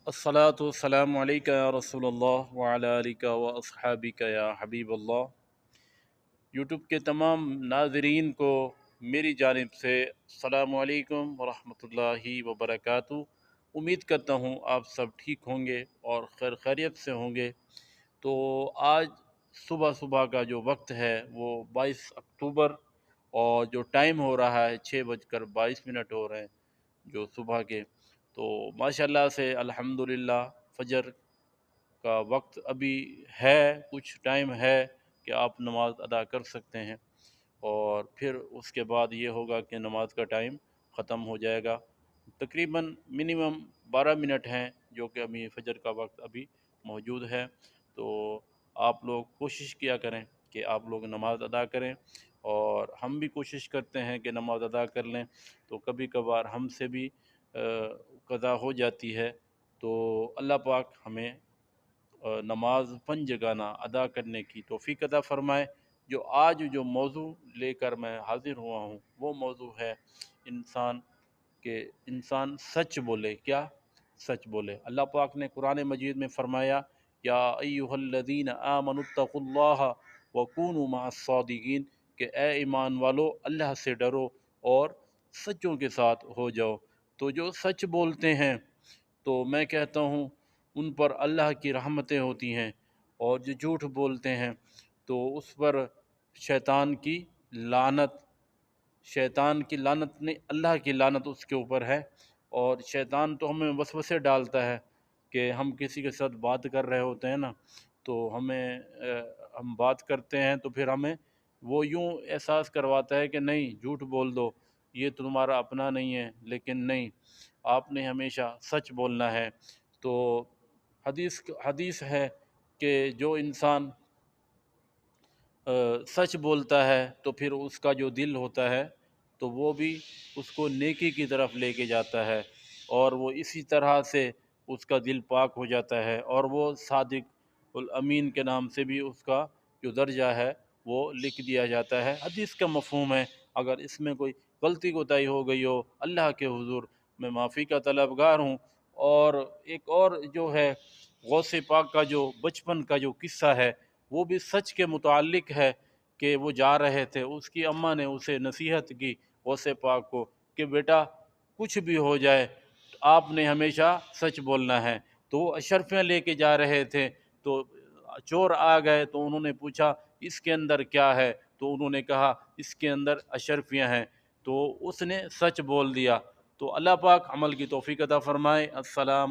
الصلاة والسلام علیکہ یا رسول اللہ وعلی آلکہ و اصحابکہ یا حبیب اللہ۔ یوٹیوب کے تمام ناظرین کو میری جانب سے السلام علیکم ورحمۃ اللہ وبرکاتہ۔ امید کرتا ہوں آپ سب ٹھیک ہوں گے اور خیر خیریت سے ہوں گے۔ تو آج صبح صبح کا جو وقت ہے وہ 22 اکتوبر، اور جو ٹائم ہو رہا ہے 6:22 ہو رہے ہیں جو صبح کے۔ تو ماشاءاللہ سے الحمدللہ فجر کا وقت ابھی ہے، کچھ ٹائم ہے کہ آپ نماز ادا کر سکتے ہیں، اور پھر اس کے بعد یہ ہوگا کہ نماز کا ٹائم ختم ہو جائے گا۔ تقریباً منیمم 12 منٹ ہیں جو کہ ابھی فجر کا وقت ابھی موجود ہے۔ تو آپ لوگ کوشش کیا کریں کہ آپ لوگ نماز ادا کریں، اور ہم بھی کوشش کرتے ہیں کہ نماز ادا کر لیں۔ تو کبھی کبھار ہم سے بھی قضا ہو جاتی ہے، تو اللہ پاک ہمیں نماز پنجگانہ ادا کرنے کی توفیق عطا فرمائے۔ جو آج جو موضوع لے کر میں حاضر ہوا ہوں وہ موضوع ہے انسان سچ بولے۔ کیا؟ سچ بولے۔ اللہ پاک نے قرآن مجید میں فرمایا، یا ایہا الذین آمنوا اتقوا اللہ وکونوا مع الصادقین، کہ اے ایمان والو اللہ سے ڈرو اور سچوں کے ساتھ ہو جاؤ۔ تو جو سچ بولتے ہیں تو میں کہتا ہوں ان پر اللہ کی رحمتیں ہوتی ہیں، اور جو جھوٹ بولتے ہیں تو اس پر شیطان کی لعنت، شیطان کی لعنت نہیں، اللہ کی لعنت اس کے اوپر ہے۔ اور شیطان تو ہمیں وسوسے ڈالتا ہے کہ ہم کسی کے ساتھ بات کر رہے ہوتے ہیں نا، تو ہم بات کرتے ہیں تو پھر ہمیں وہ یوں احساس کرواتا ہے کہ نہیں جھوٹ بول دو، یہ تمہارا اپنا نہیں ہے، لیکن نہیں، آپ نے ہمیشہ سچ بولنا ہے۔ تو حدیث ہے کہ جو انسان سچ بولتا ہے تو پھر اس کا جو دل ہوتا ہے تو وہ بھی اس کو نیکی کی طرف لے کے جاتا ہے، اور وہ اسی طرح سے اس کا دل پاک ہو جاتا ہے، اور وہ صادق الامین کے نام سے بھی اس کا جو درجہ ہے وہ لکھ دیا جاتا ہے۔ حدیث کا مفہوم ہے، اگر اس میں کوئی غلطی کوتاہی ہو گئی ہو اللہ کے حضور میں معافی کا طلبگار ہوں۔ اور ایک اور جو ہے غوث پاک کا جو بچپن کا جو قصہ ہے وہ بھی سچ کے متعلق ہے، کہ وہ جا رہے تھے، اس کی اماں نے اسے نصیحت کی غوث پاک کو کہ بیٹا کچھ بھی ہو جائے آپ نے ہمیشہ سچ بولنا ہے۔ تو وہ اشرفیاں لے کے جا رہے تھے، تو چور آ گئے تو انہوں نے پوچھا اس کے اندر کیا ہے، تو انہوں نے کہا اس کے اندر اشرفیاں ہیں، تو اس نے سچ بول دیا۔ تو اللہ پاک عمل کی توفیق عطا فرمائے۔ السلام